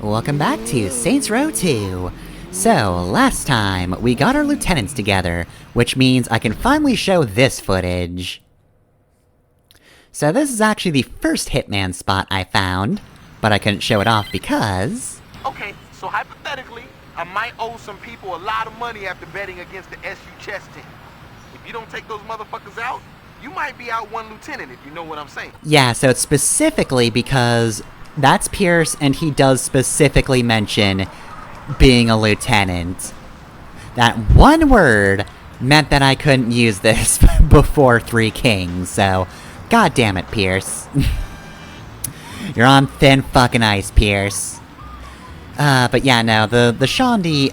Welcome back to Saints Row 2. So, last time, we got our lieutenants together, which means I can finally show this footage. So this is actually the first Hitman spot I found, but I couldn't show it off because... Okay, so hypothetically, I might owe some people a lot of money after betting against the SU chess team. If you don't take those motherfuckers out, you might be out one lieutenant, if you know what I'm saying. Yeah, so it's specifically because that's Pierce, and he does specifically mention being a lieutenant. That one word meant that I couldn't use this before Three Kings, so... God damn it, Pierce. You're on thin fucking ice, Pierce. But yeah, no, the Shaundi,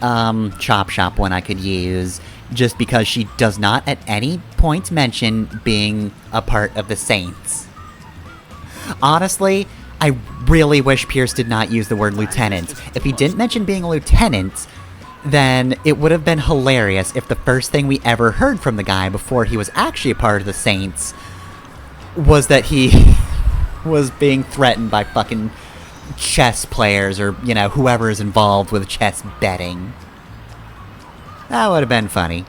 Chop Shop one I could use, just because she does not at any point mention being a part of the Saints. Honestly, I really wish Pierce did not use the word lieutenant. If he didn't mention being a lieutenant, then it would have been hilarious if the first thing we ever heard from the guy before he was actually a part of the Saints was that he was being threatened by fucking chess players or, you know, whoever is involved with chess betting. That would have been funny.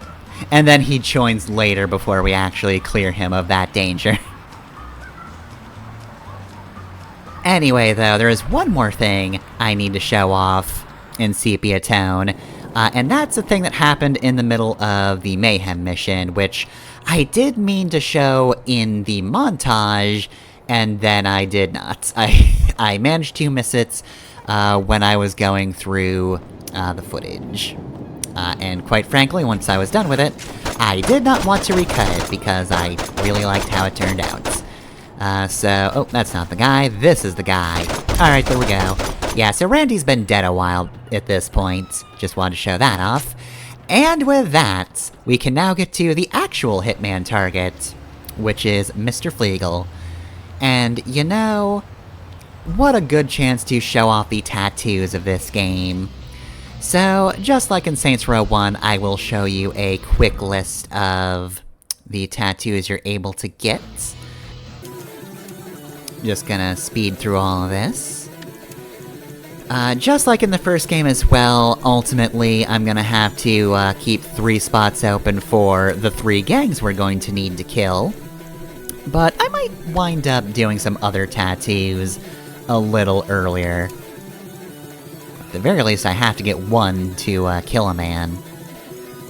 And then he joins later before we actually clear him of that danger. Anyway, though, there is one more thing I need to show off in Sepia Tone, and that's a thing that happened in the middle of the Mayhem mission, which I did mean to show in the montage, and then I did not. I managed to miss it when I was going through the footage. And quite frankly, once I was done with it, I did not want to recut it, because I really liked how it turned out. Oh, that's not the guy, this is the guy. Alright, there we go. Yeah, so Randy's been dead a while at this point. Just wanted to show that off. And with that, we can now get to the actual Hitman target, which is Mr. Flegel. And, you know, what a good chance to show off the tattoos of this game. So, just like in Saints Row 1, I will show you a quick list of the tattoos you're able to get. Just gonna speed through all of this. Just like in the first game as well, ultimately, I'm gonna have to keep 3 spots open for the 3 gangs we're going to need to kill. But I might wind up doing some other tattoos a little earlier. At the very least, I have to get 1 to kill a man.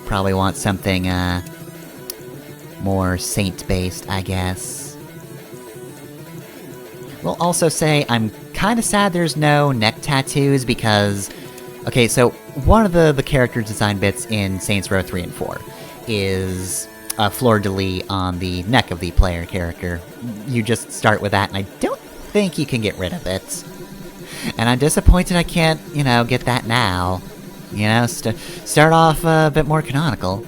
Probably want something more saint-based, I guess. Will also say I'm kinda sad there's no neck tattoos because... Okay, so one of the character design bits in Saints Row 3 and 4 is a fleur-de-lis on the neck of the player character. You just start with that, and I don't think you can get rid of it. And I'm disappointed I can't, you know, get that now. You know, start off a bit more canonical.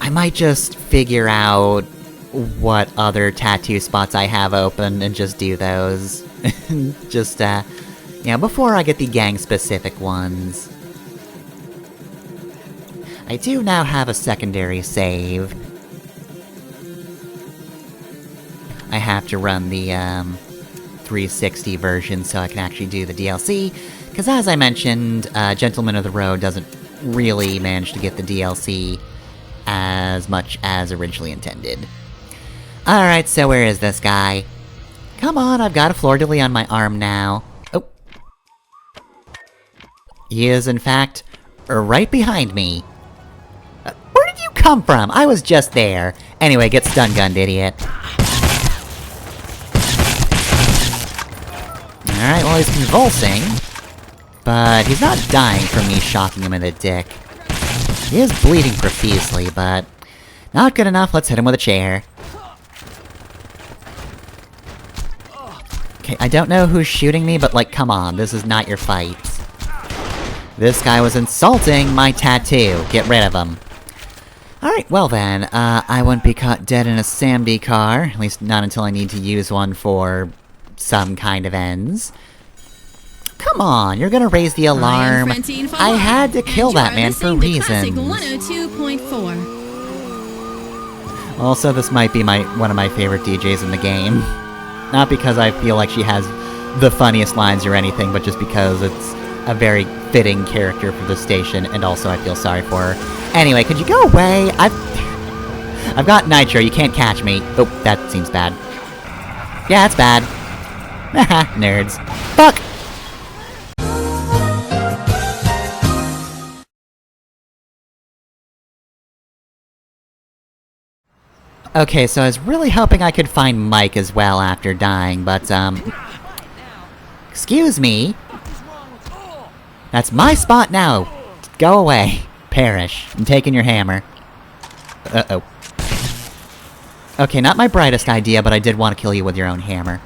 I might just figure out what other tattoo spots I have open and just do those. Just, you know, before I get the gang-specific ones. I do now have a secondary save. I have to run the, 360 version so I can actually do the DLC, because as I mentioned, Gentleman of the Road doesn't really manage to get the DLC as much as originally intended. Alright, so where is this guy? Come on, I've got a fleur-de-lis on my arm now. Oh. He is, in fact, right behind me. Where did you come from? I was just there. Anyway, get stun-gunned, idiot. Alright, well, he's convulsing. But he's not dying from me shocking him in the dick. He is bleeding profusely, but... not good enough, let's hit him with a chair. Okay, I don't know who's shooting me, but like, come on, this is not your fight. This guy was insulting my tattoo, get rid of him. Alright, well then, I wouldn't be caught dead in a Samdi car, at least not until I need to use one for some kind of ends. Come on, you're gonna raise the alarm. I had to kill that man for reasons. Also, this might be one of my favorite DJs in the game. Not because I feel like she has the funniest lines or anything, but just because it's a very fitting character for the station, and also I feel sorry for her. Anyway, could you go away? I've got nitro, you can't catch me. Oh, that seems bad. Yeah, that's bad. Haha, nerds. Fuck! Okay, so I was really hoping I could find Mike as well after dying, but, excuse me? That's my spot now! Go away. Perish. I'm taking your hammer. Uh-oh. Okay, not my brightest idea, but I did want to kill you with your own hammer.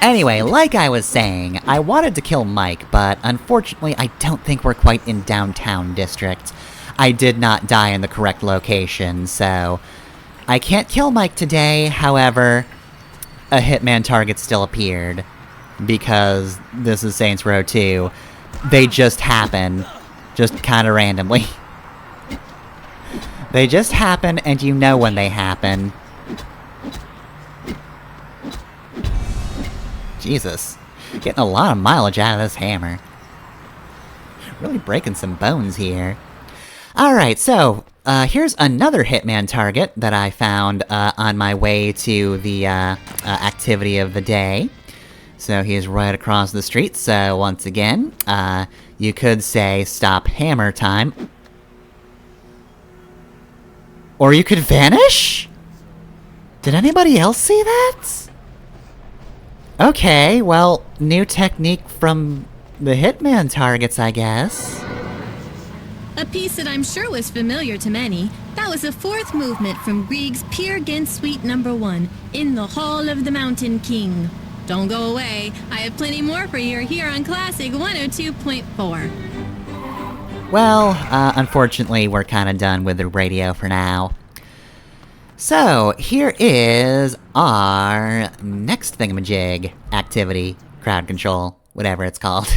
Anyway, like I was saying, I wanted to kill Mike, but unfortunately I don't think we're quite in downtown district. I did not die in the correct location, so I can't kill Mike today. However, a hitman target still appeared, because this is Saints Row 2. They just happen, just kinda randomly. They just happen, and you know when they happen. Jesus. Getting a lot of mileage out of this hammer. Really breaking some bones here. Alright, so, here's another hitman target that I found, on my way to the, activity of the day. So he's right across the street, so once again, you could say, stop hammer time. Or you could vanish? Did anybody else see that? Okay, well, new technique from the hitman targets, I guess. A piece that I'm sure was familiar to many. That was the fourth movement from Grieg's Peer Gynt Suite No. 1, in the Hall of the Mountain King. Don't go away, I have plenty more for you here on Classic 102.4. Well, unfortunately, we're kinda done with the radio for now. So, here is our next thingamajig activity, crowd control, whatever it's called.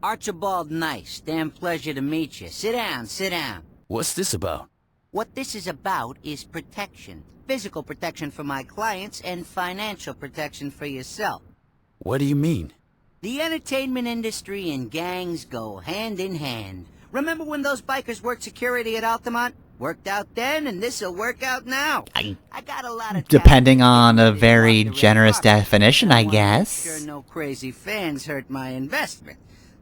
Archibald Nice, damn pleasure to meet you. Sit down, sit down. What's this about? What this is about is protection. Physical protection for my clients and financial protection for yourself. What do you mean? The entertainment industry and gangs go hand in hand. Remember when those bikers worked security at Altamont? Worked out then, and this'll work out now. I got a lot of Depending on a very generous definition, I guess. Sure no crazy fans hurt my investment.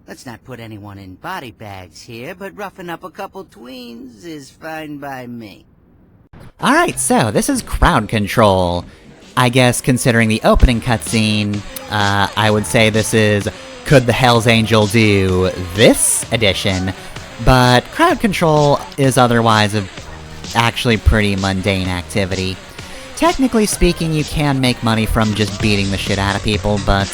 Let's not put anyone in body bags here, but roughing up a couple tweens is fine by me. Alright, so this is crowd control. I guess considering the opening cutscene, I would say this is Could the Hells Angel Do This edition? But crowd control is otherwise a actually pretty mundane activity. Technically speaking, you can make money from just beating the shit out of people, but,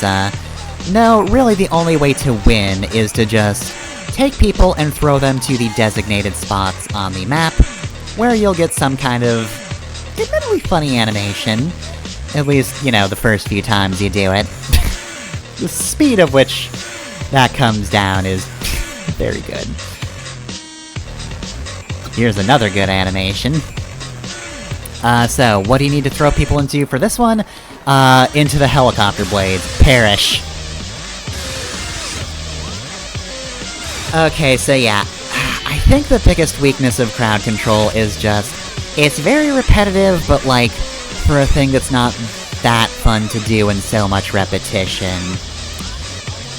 no, really the only way to win is to just take people and throw them to the designated spots on the map, where you'll get some kind of admittedly funny animation. At least, you know, the first few times you do it. The speed of which that comes down is very good. Here's another good animation. So, what do you need to throw people into for this one? Into the helicopter blades. Perish. Okay, so yeah. I think the biggest weakness of crowd control is just, it's very repetitive, but like, for a thing that's not that fun to do and so much repetition.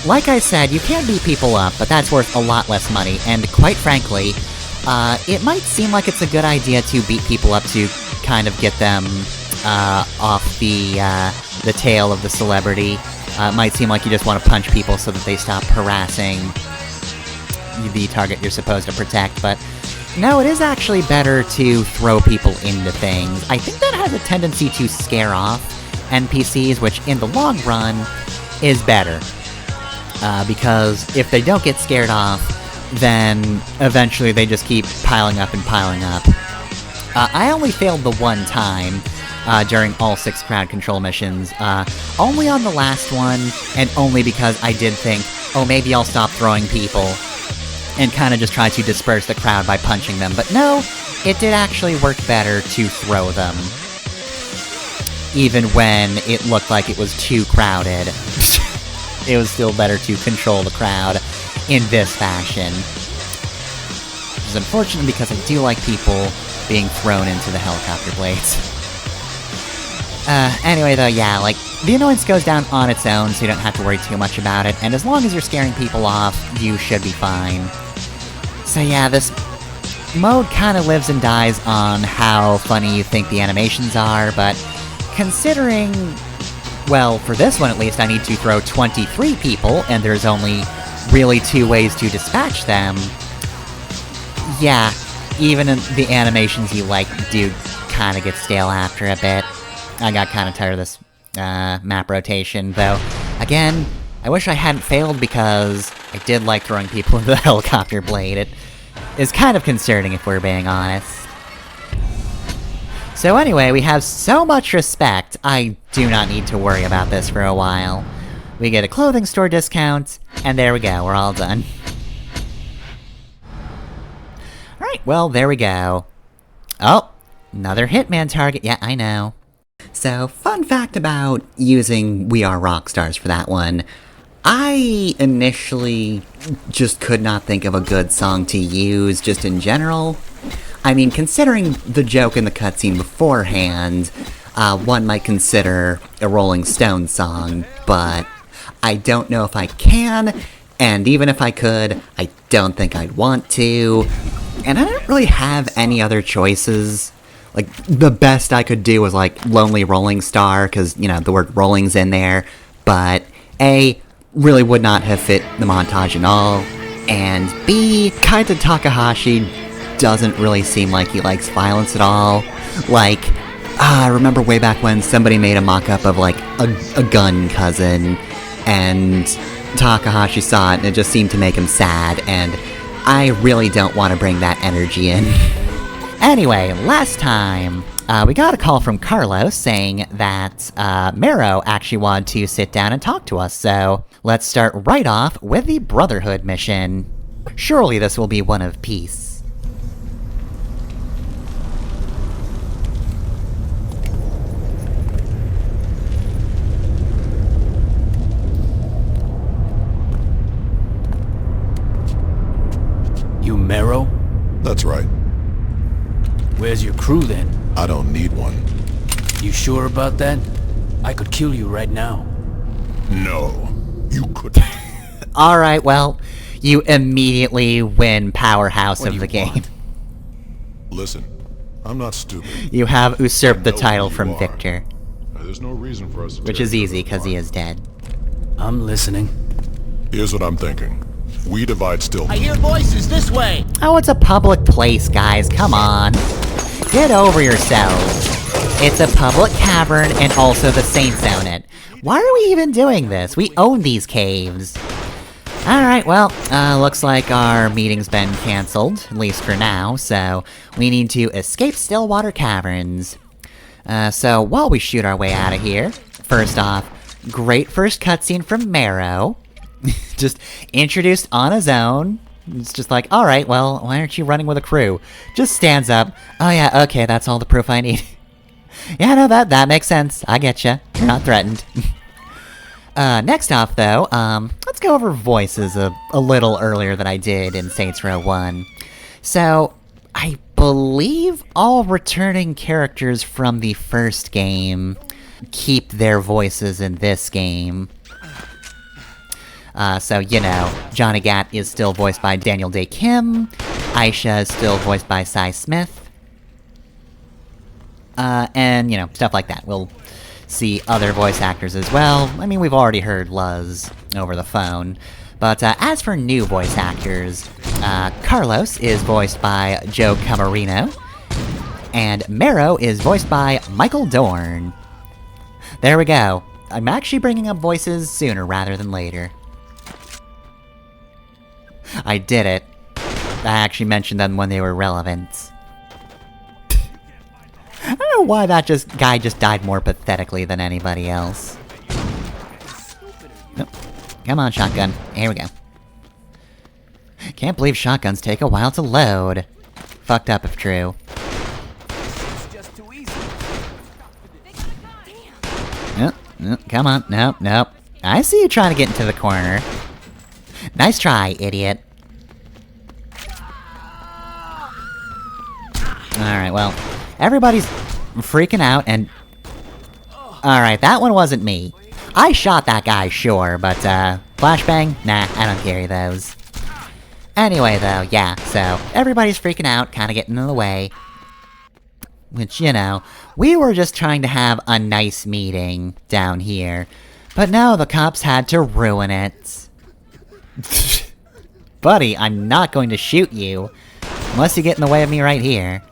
Like I said, you can beat people up, but that's worth a lot less money, and quite frankly, it might seem like it's a good idea to beat people up to kind of get them, off the tail of the celebrity. It might seem like you just want to punch people so that they stop harassing the target you're supposed to protect, but no, it is actually better to throw people into things. I think that has a tendency to scare off NPCs, which in the long run is better. Because if they don't get scared off, then eventually they just keep piling up and piling up. I only failed the one time during all 6 crowd control missions, only on the last one, and only because I did think, oh, maybe I'll stop throwing people, and kind of just try to disperse the crowd by punching them. But no, it did actually work better to throw them. Even when it looked like it was too crowded. It was still better to control the crowd in this fashion. Which is unfortunate because I do like people being thrown into the helicopter blades. Anyway though, yeah, like, the annoyance goes down on its own, so you don't have to worry too much about it, and as long as you're scaring people off, you should be fine. So yeah, this mode kinda lives and dies on how funny you think the animations are, but considering, well, for this one at least, I need to throw 23 people, and there's only really 2 ways to dispatch them, yeah, even the animations you like do kinda get stale after a bit. I got kinda tired of this, map rotation, though, again, I wish I hadn't failed because I did like throwing people into the helicopter blade. It is kind of concerning if we're being honest. So anyway, we have so much respect, I do not need to worry about this for a while. We get a clothing store discount, and there we go, we're all done. Alright, well, there we go. Oh, another Hitman target, yeah, I know. So, fun fact about using We Are Rockstars for that one. I initially just could not think of a good song to use, just in general. I mean, considering the joke in the cutscene beforehand, one might consider a Rolling Stones song, but I don't know if I can, and even if I could, I don't think I'd want to. And I don't really have any other choices. Like, the best I could do was, like, Lonely Rolling Star, because, you know, the word rolling's in there, but A, really would not have fit the montage at all, and B, Kaito Takahashi doesn't really seem like he likes violence at all. Like, I remember way back when somebody made a mock-up of, like, a gun cousin, and Takahashi saw it, and it just seemed to make him sad, and I really don't want to bring that energy in. Anyway, last time, we got a call from Carlos saying that, Maero actually wanted to sit down and talk to us, so let's start right off with the Brotherhood mission. Surely this will be one of peace. You Maero? That's right. Where's your crew then? I don't need one. You sure about that? I could kill you right now. No, you couldn't. Alright, well, you immediately win powerhouse What of do the you game. want? Listen, I'm not stupid. You have usurped the I know title who you from are. Victor, There's no reason for us to which tear is each easy other because he apart. is dead. I'm listening. Here's what I'm thinking. We divide Stilwater. I hear voices this way. Oh, it's a public place, guys, come on. Get over yourselves. It's a public cavern, and also the Saints own it. Why are we even doing this? We own these caves. Alright, well, looks like our meeting's been cancelled, at least for now, so we need to escape Stillwater Caverns. So while we shoot our way out of here, first off, great first cutscene from Maero. Just introduced on his own. It's just like, alright, well, why aren't you running with a crew? Just stands up. Oh yeah, okay, that's all the proof I need. Yeah, no, that makes sense. I getcha. You're not threatened. Next off, though, let's go over voices a little earlier than I did in Saints Row 1. So, I believe all returning characters from the first game keep their voices in this game. So, you know, Johnny Gat is still voiced by Daniel Day Kim, Aisha is still voiced by Cy Smith, and, you know, stuff like that. We'll see other voice actors as well. I mean, we've already heard Luz over the phone. But, as for new voice actors, Carlos is voiced by Joe Camarino, and Maero is voiced by Michael Dorn. There we go. I'm actually bringing up voices sooner rather than later. I did it. I actually mentioned them when they were relevant. I don't know why that guy just died more pathetically than anybody else. Nope. Come on, shotgun. Here we go. Can't believe shotguns take a while to load. Fucked up if true. Come on. Nope, nope. I see you trying to get into the corner. Nice try, idiot. Alright, well, everybody's freaking out, and... Alright, that one wasn't me. I shot that guy, sure, but, flashbang? Nah, I don't carry those. Anyway, though, yeah, so, everybody's freaking out, kinda getting in the way. Which, you know, we were just trying to have a nice meeting down here. But no, the cops had to ruin it. Buddy, I'm not going to shoot you. Unless you get in the way of me right here.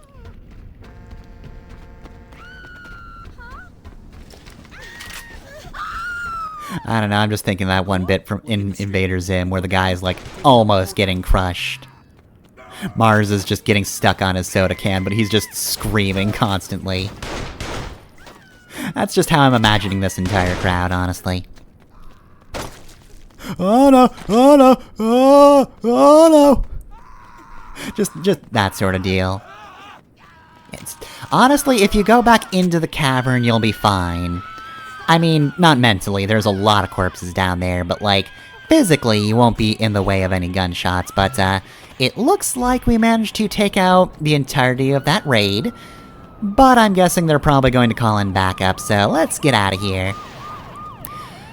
I don't know, I'm just thinking that one bit from Invader Zim where the guy's like almost getting crushed. Mars is just getting stuck on his soda can, but he's just screaming constantly. That's just how I'm imagining this entire crowd, honestly. Oh no! Oh no! Oh no! Just that sort of deal. Honestly, if you go back into the cavern, you'll be fine. I mean, not mentally, there's a lot of corpses down there, but like, physically, you won't be in the way of any gunshots, but it looks like we managed to take out the entirety of that raid. But I'm guessing they're probably going to call in backup, so let's get out of here.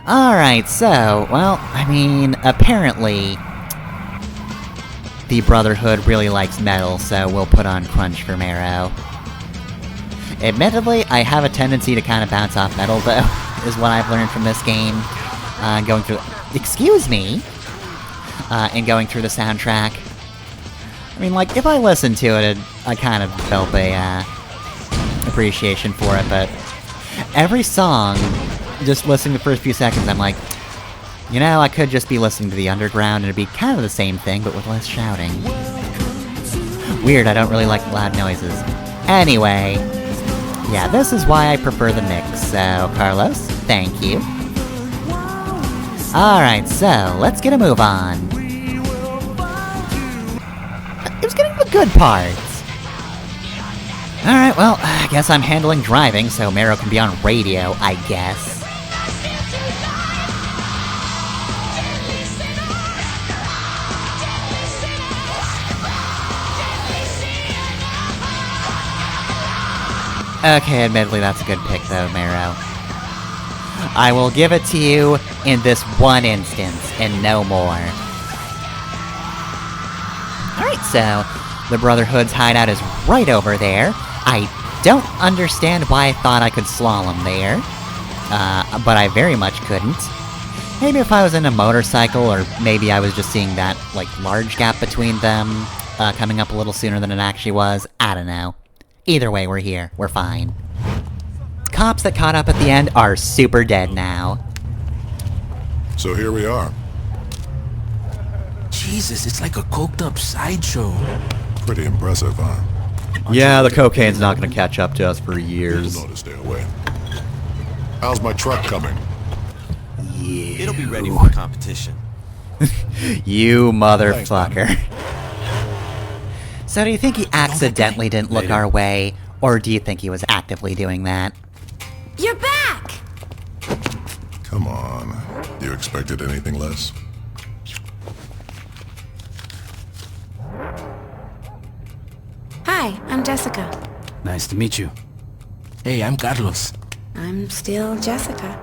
Alright, so, well, I mean, apparently... the Brotherhood really likes metal, so we'll put on Crunch for Maero. Admittedly, I have a tendency to kind of bounce off metal, though, is what I've learned from this game. Going through... Excuse me! And going through the soundtrack. I mean, like, if I listened to it, I kind of felt a, appreciation for it, but... every song, just listening the first few seconds, I'm like... You know, I could just be listening to the underground, and it'd be kind of the same thing, but with less shouting. Weird, I don't really like loud noises. Anyway... yeah, this is why I prefer the mix, so, Carlos, thank you. Alright, so, let's get a move on. It was getting the good parts. Alright, well, I guess I'm handling driving, so Maero can be on radio, I guess. Okay, admittedly that's a good pick though, Maero. I will give it to you in this one instance, and no more. Alright, so, the Brotherhood's hideout is right over there. I don't understand why I thought I could slalom there. But I very much couldn't. Maybe if I was in a motorcycle, or maybe I was just seeing that, like, large gap between them, coming up a little sooner than it actually was. I don't know. Either way, we're here. We're fine. Cops that caught up at the end are super dead now. So here we are. Jesus, it's like a coked up sideshow. Pretty impressive, huh? Yeah, the cocaine's not gonna catch up to us for years. You'll know to stay away. How's my truck coming? Yeah. It'll be ready for competition. You motherfucker. So do you think he accidentally didn't look our way, or do you think he was actively doing that? You're back! Come on. You expected anything less? Hi, I'm Jessica. Nice to meet you. Hey, I'm Carlos. I'm still Jessica.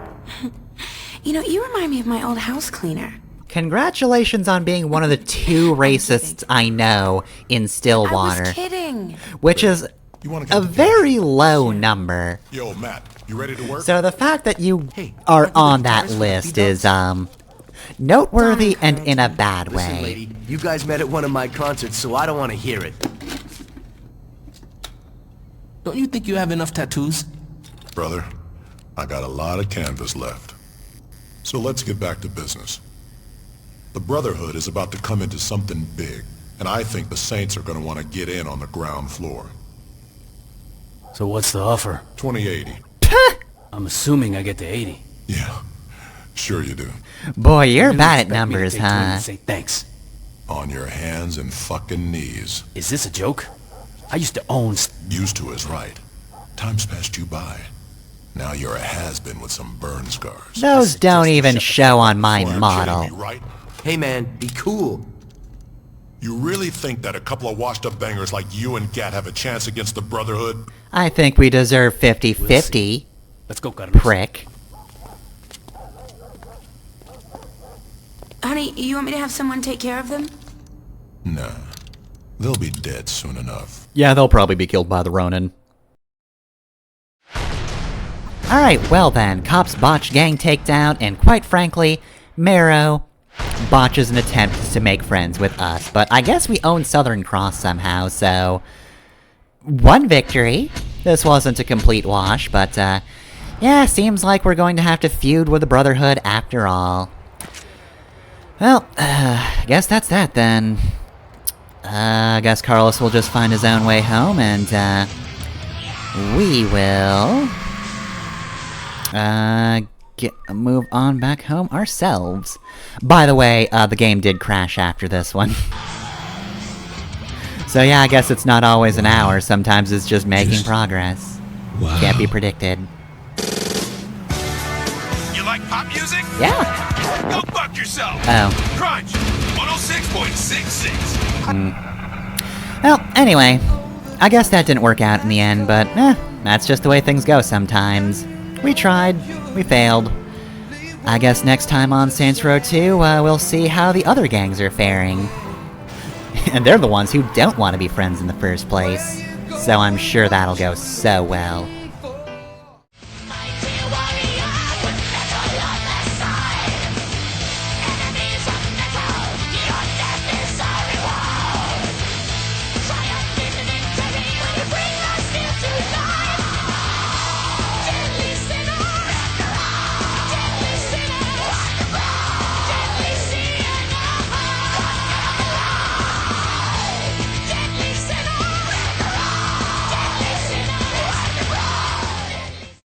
You know, you remind me of my old house cleaner. Congratulations on being one of the 2 racists I know in Stillwater. I was kidding. Which is a very low number. Yo, Matt, you ready to work? So the fact that you are on that list is, noteworthy and in a bad way. Listen, lady, you guys met at one of my concerts, so I don't want to hear it. Don't you think you have enough tattoos? Brother, I got a lot of canvas left. So let's get back to business. The Brotherhood is about to come into something big, and I think the Saints are going to want to get in on the ground floor. So what's the offer? 2080. I'm assuming I get to 80. Yeah, sure you do. Boy, you're Really bad at expect me to numbers, take 20 huh? and say thanks. On your hands and fucking knees. Is this a joke? I used to own... Used to is right. Time's passed you by. Now you're a has-been with some burn scars. Those don't even show on my You're kidding model. me, right? Hey man, be cool. You really think that a couple of washed-up bangers like you and Gat have a chance against the Brotherhood? I think we deserve 50-50, Let's go, Carlos. prick. Honey, you want me to have someone take care of them? Nah. They'll be dead soon enough. Yeah, they'll probably be killed by the Ronin. Alright, well then, cops botch gang takedown, and quite frankly, Maero botches an attempt to make friends with us, but I guess we own Southern Cross somehow, so... one victory. This wasn't a complete wash, but, yeah, seems like we're going to have to feud with the Brotherhood after all. Well, guess that's that then. I guess Carlos will just find his own way home, and, we will... move on back home ourselves. By the way, the game did crash after this one. So yeah, I guess it's not always an hour, sometimes it's just making progress. Wow. Can't be predicted. You like pop music? Yeah! Go fuck yourself! Oh. Crunch! 106.66! Well, anyway, I guess that didn't work out in the end, but, that's just the way things go sometimes. We tried, we failed. I guess next time on Saints Row 2, we'll see how the other gangs are faring. And they're the ones who don't want to be friends in the first place. So I'm sure that'll go so well.